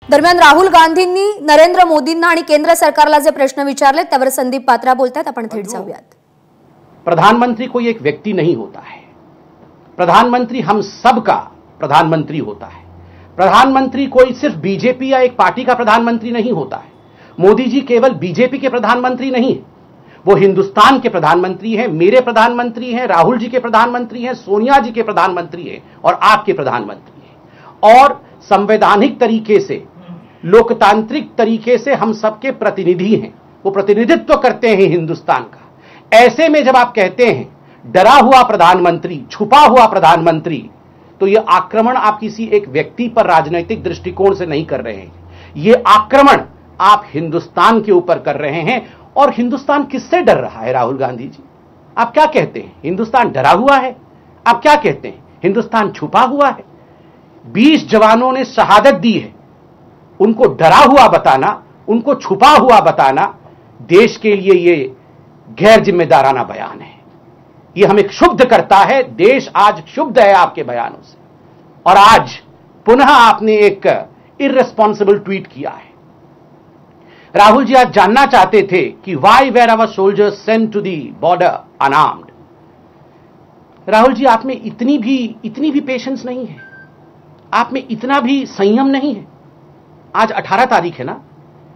दरम्यान राहुल गांधींनी नरेंद्र मोदींना आणि केंद्र सरकारला जे प्रश्न विचारले त्यावर संदीप पात्रा बोलतात, आपण थेट जाऊयात। प्रधानमंत्री कोई एक व्यक्ति नहीं होता है, प्रधानमंत्री हम सबका प्रधानमंत्री होता है। प्रधानमंत्री कोई सिर्फ बीजेपी या एक पार्टी का प्रधानमंत्री नहीं होता है। मोदी जी केवल बीजेपी के प्रधानमंत्री नहीं है, वो हिंदुस्तान के प्रधानमंत्री हैं, मेरे प्रधानमंत्री हैं, राहुल जी के प्रधानमंत्री हैं, सोनिया जी के प्रधानमंत्री हैं और आपके प्रधानमंत्री हैं। और संवैधानिक तरीके से, लोकतांत्रिक तरीके से हम सबके प्रतिनिधि हैं, वो प्रतिनिधित्व करते हैं हिंदुस्तान का। ऐसे में जब आप कहते हैं डरा हुआ प्रधानमंत्री, छुपा हुआ प्रधानमंत्री, तो यह आक्रमण आप किसी एक व्यक्ति पर राजनीतिक दृष्टिकोण से नहीं कर रहे हैं, यह आक्रमण आप हिंदुस्तान के ऊपर कर रहे हैं। और हिंदुस्तान किससे डर रहा है राहुल गांधी जी? आप क्या कहते हैं? हिंदुस्तान डरा हुआ है? आप क्या कहते हैं? हिंदुस्तान छुपा हुआ है? 20 जवानों ने शहादत दी है, उनको डरा हुआ बताना, उनको छुपा हुआ बताना देश के लिए यह गैर जिम्मेदाराना बयान है। यह हमें क्षुब्ध करता है। देश आज क्षुब्ध है आपके बयानों से। और आज पुनः आपने एक इर्रेस्पॉन्सिबल ट्वीट किया है। राहुल जी आज जानना चाहते थे कि why were our soldiers sent to the border unarmed. Rahul ji, आप में इतनी भी पेशेंस नहीं है, आप में इतना भी संयम नहीं है। आज 18 तारीख है ना,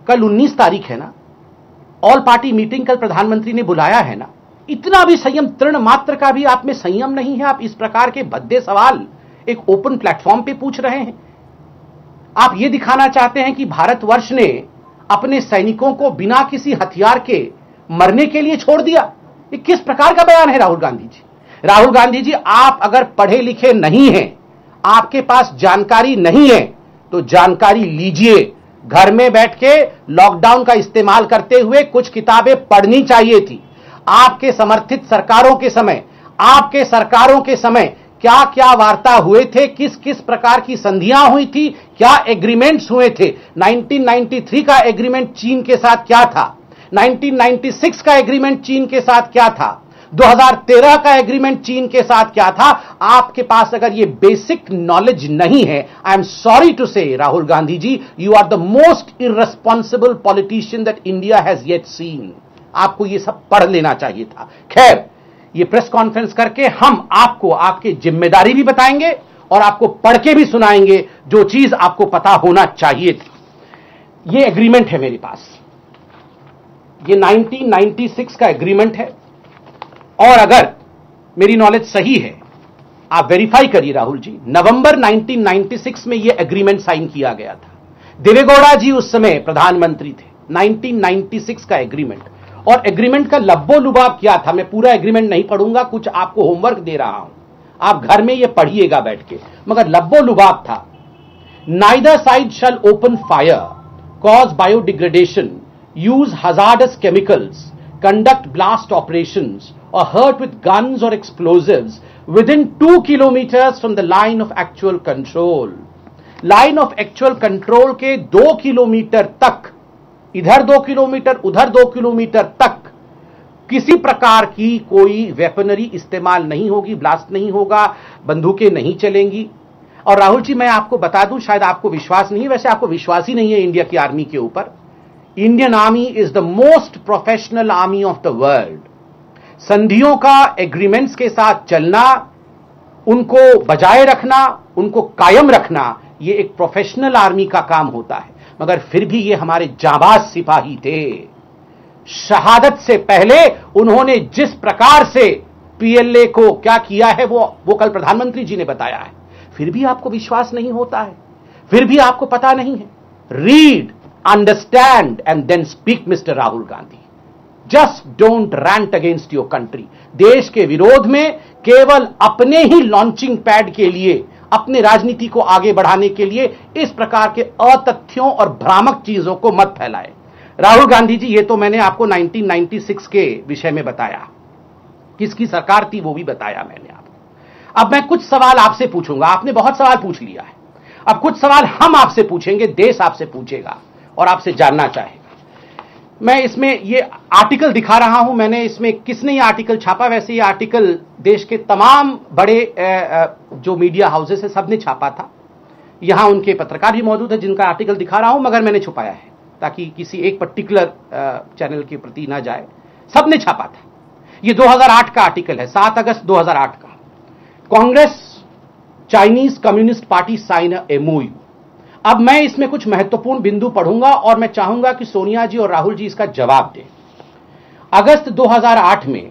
कल 19 तारीख है ना, ऑल पार्टी मीटिंग कल प्रधानमंत्री ने बुलाया है ना, इतना भी संयम, तृण मात्र का भी आप में संयम नहीं है। आप इस प्रकार के भद्दे सवाल एक ओपन प्लेटफॉर्म पे पूछ रहे हैं। आप यह दिखाना चाहते हैं कि भारतवर्ष ने अपने सैनिकों को बिना किसी हथियार के मरने के लिए छोड़ दिया। ये किस प्रकार का बयान है राहुल गांधी जी? राहुल गांधी जी, आप अगर पढ़े लिखे नहीं हैं, आपके पास जानकारी नहीं है, तो जानकारी लीजिए। घर में बैठ के लॉकडाउन का इस्तेमाल करते हुए कुछ किताबें पढ़नी चाहिए थी। आपके समर्थित सरकारों के समय, आपके सरकारों के समय क्या क्या वार्ता हुए थे, किस किस प्रकार की संधियां हुई थी, क्या एग्रीमेंट्स हुए थे। 1993 का एग्रीमेंट चीन के साथ क्या था, 1996 का एग्रीमेंट चीन के साथ क्या था, 2013 का एग्रीमेंट चीन के साथ क्या था। आपके पास अगर ये बेसिक नॉलेज नहीं है, I am sorry to say Rahul Gandhi ji, you are the most irresponsible politician that India has yet seen. आपको ये सब पढ़ लेना चाहिए था। खैर, ये प्रेस कॉन्फ्रेंस करके हम आपको आपकी जिम्मेदारी भी बताएंगे और आपको पढ़ के भी सुनाएंगे जो चीज आपको पता होना चाहिए थी। ये एग्रीमेंट है मेरे पास, ये 1996 का एग्रीमेंट है। और अगर मेरी नॉलेज सही है, आप वेरीफाई करिए राहुल जी, नवंबर 1996 में यह एग्रीमेंट साइन किया गया था। देवेगौड़ा जी उस समय प्रधानमंत्री थे। 1996 का एग्रीमेंट, और एग्रीमेंट का लब्बो लुबाब क्या था, मैं पूरा एग्रीमेंट नहीं पढ़ूंगा, कुछ आपको होमवर्क दे रहा हूं, आप घर में यह पढ़िएगा बैठ के। मगर लब्बो लुबाब था, neither side shall open fire, cause biodegradation, use hazardous chemicals, conduct blast operations or hurt with guns or explosives within 2 kilometers from the line of actual control. Line of actual control के 2 kilometre तक, इधर 2 kilometre उधर 2 kilometre तक किसी प्रकार की कोई weaponry इस्तेमाल नहीं होगी, ब्लास्ट नहीं होगा, बंदूकें नहीं चलेंगी। और राहुल जी, मैं आपको बता दूं, शायद आपको विश्वास नहीं, वैसे आपको विश्वास ही नहीं है इंडिया की आर्मी के ऊपर। Indian army is the most professional army of the world. संधियों का, एग्रीमेंट्स के साथ चलना, उनको बजाय रखना, उनको कायम रखना, यह एक प्रोफेशनल आर्मी का काम होता है। मगर फिर भी ये हमारे जाबाज सिपाही थे। शहादत से पहले उन्होंने जिस प्रकार से पीएलए को क्या किया है वो कल प्रधानमंत्री जी ने बताया है। फिर भी आपको विश्वास नहीं होता है, फिर भी आपको पता नहीं है। Read, understand and then speak mister Rahul Gandhi. Just don't rant against your country. देश के विरोध में केवल अपने ही लॉन्चिंग पैड के लिए, अपने राजनीति को आगे बढ़ाने के लिए इस प्रकार के अतथ्यों और भ्रामक चीजों को मत फैलाएं। राहुल गांधी जी, ये तो मैंने आपको 1996 के विषय में बताया, किसकी सरकार थी वो भी बताया मैंने आपको। अब मैं कुछ सवाल आपसे पूछूंगा, आपने बहुत सवाल पूछ लिया है, अब कुछ सवाल हम आपसे पूछेंगे, देश आपसे पूछेगा और आपसे जानना चाहेगा। मैं इसमें ये आर्टिकल दिखा रहा हूं, मैंने इसमें किसने ये आर्टिकल छापा, वैसे ये आर्टिकल देश के तमाम बड़े जो मीडिया हाउसेस है सबने छापा था। यहां उनके पत्रकार भी मौजूद है जिनका आर्टिकल दिखा रहा हूं, मगर मैंने छुपाया है ताकि किसी एक पर्टिकुलर चैनल के प्रति ना जाए। सबने छापा था। ये 2008 का आर्टिकल है, 7 अगस्त 2008 का। Congress Chinese communist party sign MoU. अब मैं इसमें कुछ महत्वपूर्ण बिंदु पढ़ूंगा और मैं चाहूंगा कि सोनिया जी और राहुल जी इसका जवाब दें। अगस्त 2008 में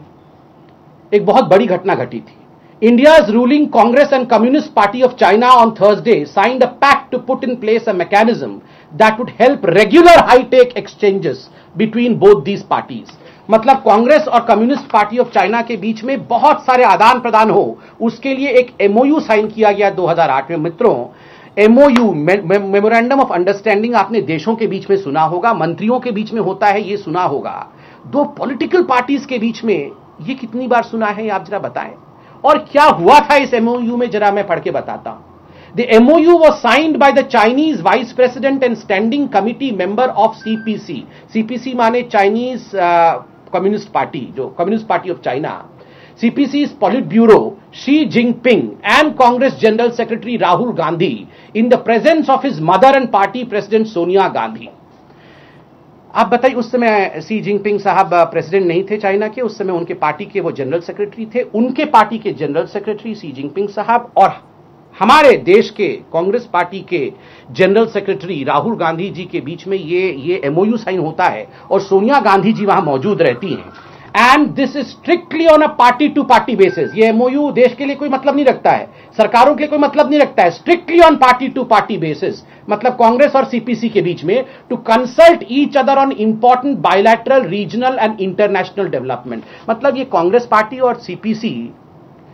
एक बहुत बड़ी घटना घटी थी। India's ruling Congress and Communist Party of China on Thursday signed a pact to put in place a mechanism that would help regular high-tech exchanges between both these parties. मतलब कांग्रेस और कम्युनिस्ट पार्टी ऑफ चाइना के बीच में बहुत सारे आदान प्रदान हो, उसके लिए एक एमओयू साइन किया गया 2008 में। मित्रों, एमओयू मेमोरेंडम ऑफ अंडरस्टैंडिंग आपने देशों के बीच में सुना होगा, मंत्रियों के बीच में होता है, ये सुना होगा। दो पॉलिटिकल पार्टीज के बीच में ये कितनी बार सुना है, आप जरा बताएं। और क्या हुआ था इस एमओयू में, जरा मैं पढ़ के बताता हूं। The MOU was signed by the Chinese vice president and standing committee member of CPC. CPC माने चाइनीज कम्युनिस्ट पार्टी, जो communist party of China. CPC's politburo Xi Jinping and Congress general secretary Rahul Gandhi in the presence of his mother and party president Sonia Gandhi. आप बताइए, उस समय Xi Jinping साहब president नहीं थे China के, उस समय उनके पार्टी के वो जनरल सेक्रेटरी थे। उनके पार्टी के जनरल सेक्रेटरी शी जिनपिंग साहब और हमारे देश के कांग्रेस पार्टी के जनरल सेक्रेटरी राहुल गांधी जी के बीच में ये एमओयू साइन होता है और सोनिया गांधी जी वहां मौजूद रहती हैं। And this is strictly on a party to party basis. ये एमओयू देश के लिए कोई मतलब नहीं रखता है, सरकारों के लिए कोई मतलब नहीं रखता है। Strictly on party to party basis, मतलब कांग्रेस और सीपीसी के बीच में, to consult each other on important bilateral, regional and international development. मतलब ये कांग्रेस पार्टी और CPC,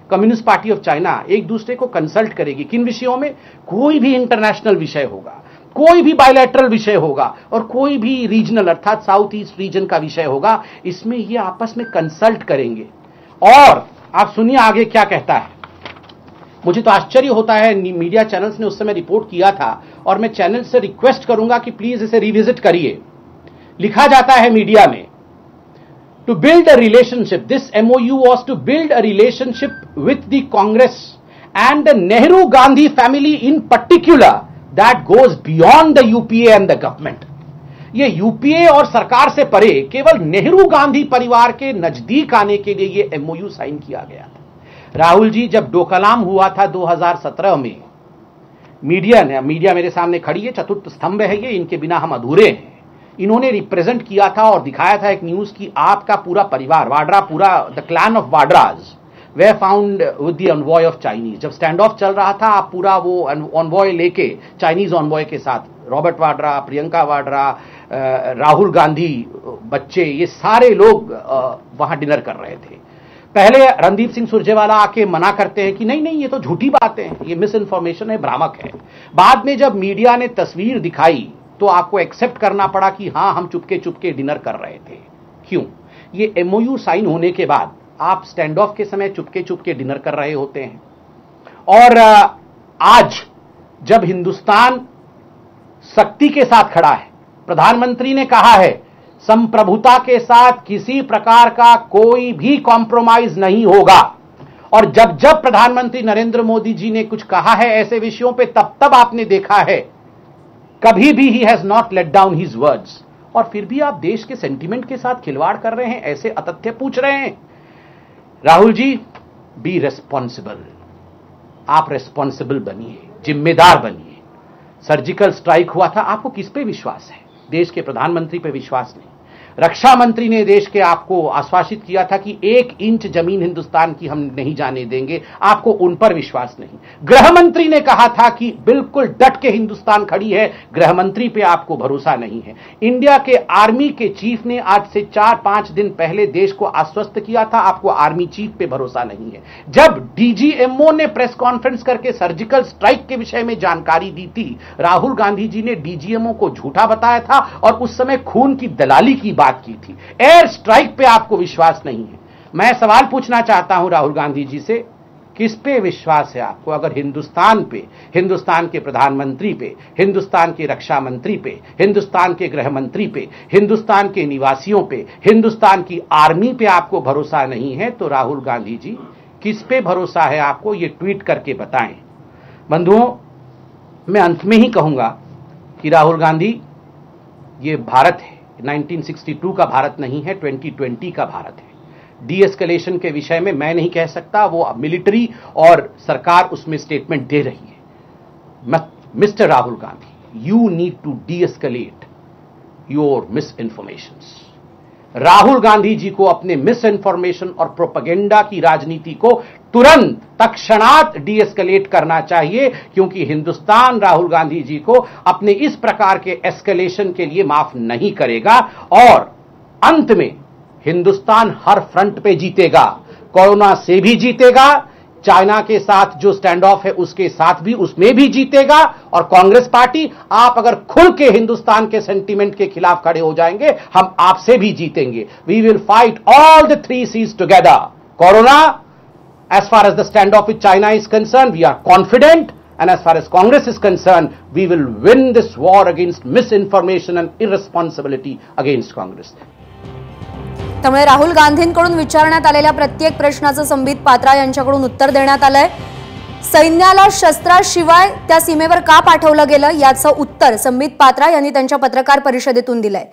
communist party of China, एक दूसरे को कंसल्ट करेगी किन विषयों में? कोई भी इंटरनेशनल विषय होगा, कोई भी बायलैटरल विषय होगा और कोई भी रीजनल अर्थात साउथ ईस्ट रीजन का विषय होगा, इसमें ये आपस में कंसल्ट करेंगे। और आप सुनिए आगे क्या कहता है। मुझे तो आश्चर्य होता है, मीडिया चैनल्स ने उस समय रिपोर्ट किया था और मैं चैनल से रिक्वेस्ट करूंगा कि प्लीज इसे रिविजिट करिए। लिखा जाता है मीडिया में, to build a relationship, this MoU was to build a relationship with the Congress and the Nehru Gandhi family in particular that goes beyond the UPA and the government। ये यूपीए और सरकार से परे केवल नेहरू गांधी परिवार के नजदीक आने के लिए ये एमओयू साइन किया गया था। राहुल जी, जब डोकलाम हुआ था 2017 में, मीडिया मेरे सामने खड़ी है, चतुर्थ स्तंभ है ये, इनके बिना हम अधूरे हैं। इन्होंने रिप्रेजेंट किया था और दिखाया था एक न्यूज की आपका पूरा परिवार, वाड्रा, पूरा the clan of Vadras were found with the envoy of Chinese. जब स्टैंड ऑफ चल रहा था, आप पूरा वो ऑनवॉय लेके, चाइनीज ऑनवॉय के साथ, रॉबर्ट वाड्रा, प्रियंका वाड्रा, राहुल गांधी, बच्चे, ये सारे लोग वहां डिनर कर रहे थे। पहले रणदीप सिंह सुरजेवाला आके मना करते हैं कि नहीं नहीं, ये तो झूठी बातें हैं, ये मिस इन्फॉर्मेशन है, भ्रामक है। बाद में जब मीडिया ने तस्वीर दिखाई तो आपको एक्सेप्ट करना पड़ा कि हां, हम चुपके चुपके डिनर कर रहे थे। क्यों? ये एमओयू साइन होने के बाद आप स्टैंड ऑफ के समय चुपके चुपके डिनर कर रहे होते हैं। और आज जब हिंदुस्तान शक्ति के साथ खड़ा है, प्रधानमंत्री ने कहा है संप्रभुता के साथ किसी प्रकार का कोई भी कॉम्प्रोमाइज नहीं होगा। और जब जब प्रधानमंत्री नरेंद्र मोदी जी ने कुछ कहा है ऐसे विषयों पे, तब तब आपने देखा है कभी भी he has not let down his words. और फिर भी आप देश के सेंटीमेंट के साथ खिलवाड़ कर रहे हैं, ऐसे अतथ्य पूछ रहे हैं। Rahul ji, B responsible. आप रेस्पॉन्सिबल बनिए, जिम्मेदार बनिए। सर्जिकल स्ट्राइक हुआ था, आपको किस पे विश्वास है? देश के प्रधानमंत्री पे विश्वास नहीं। रक्षा मंत्री ने देश के आपको आश्वासित किया था कि 1 इंच जमीन हिंदुस्तान की हम नहीं जाने देंगे, आपको उन पर विश्वास नहीं। गृह मंत्री ने कहा था कि बिल्कुल डट के हिंदुस्तान खड़ी है, गृह मंत्री पे आपको भरोसा नहीं है। इंडिया के आर्मी के चीफ ने आज से 4-5 दिन पहले देश को आश्वस्त किया था, आपको आर्मी चीफ पे भरोसा नहीं है। जब डीजीएमओ ने प्रेस कॉन्फ्रेंस करके सर्जिकल स्ट्राइक के विषय में जानकारी दी थी, राहुल गांधी जी ने डीजीएमओ को झूठा बताया था और उस समय खून की दलाली की बात की थी। एयर स्ट्राइक पे आपको विश्वास नहीं है। मैं सवाल पूछना चाहता हूं राहुल गांधी जी से, किस पे विश्वास है आपको? अगर हिंदुस्तान पे, हिंदुस्तान के प्रधानमंत्री पे, हिंदुस्तान के रक्षा मंत्री पे, हिंदुस्तान के गृह मंत्री पे, हिंदुस्तान के निवासियों पे, हिंदुस्तान की आर्मी पे आपको भरोसा नहीं है, तो राहुल गांधी जी किस पे भरोसा है आपको? ये ट्वीट करके बताएं। बंधुओं, मैं अंत में ही कहूंगा कि राहुल गांधी, ये भारत है, 1962 का भारत नहीं है, 2020 का भारत है। डी एस्केलेशन के विषय में मैं नहीं कह सकता, वो मिलिट्री और सरकार उसमें स्टेटमेंट दे रही है। Mister Rahul Gandhi, you need to deescalate your misinformation. Rahul Gandhi ji को अपने मिस इन्फॉर्मेशन और प्रोपेगेंडा की राजनीति को तुरंत तत्क्षणात डी एस्केलेट करना चाहिए, क्योंकि हिंदुस्तान राहुल गांधी जी को अपने इस प्रकार के एस्केलेशन के लिए माफ नहीं करेगा और अंत में हिंदुस्तान हर फ्रंट पे जीतेगा। कोरोना से भी जीतेगा, चाइना के साथ जो स्टैंड ऑफ है उसके साथ भी, उसमें भी जीतेगा। और कांग्रेस पार्टी, आप अगर खुल के हिंदुस्तान के सेंटीमेंट के खिलाफ खड़े हो जाएंगे, हम आपसे भी जीतेंगे। We will fight all the 3 C's together. Corona, as far as the standoff with China is concerned, we are confident, and as far as Congress is concerned, we will win this war against misinformation and irresponsibility against Congress. त्यामुळे राहुल गांधींकडून विचारण्यात आलेल्या प्रत्येक प्रश्नाचं संबित पात्रा यांच्याकडून उत्तर देण्यात आलंय। सैन्याला शस्त्राशिवाय त्या सीमेवर का पाठवलं गेलं याचं उत्तर संबित पात्रा यांनी त्यांच्या पत्रकार परिषदेतून दिलंय।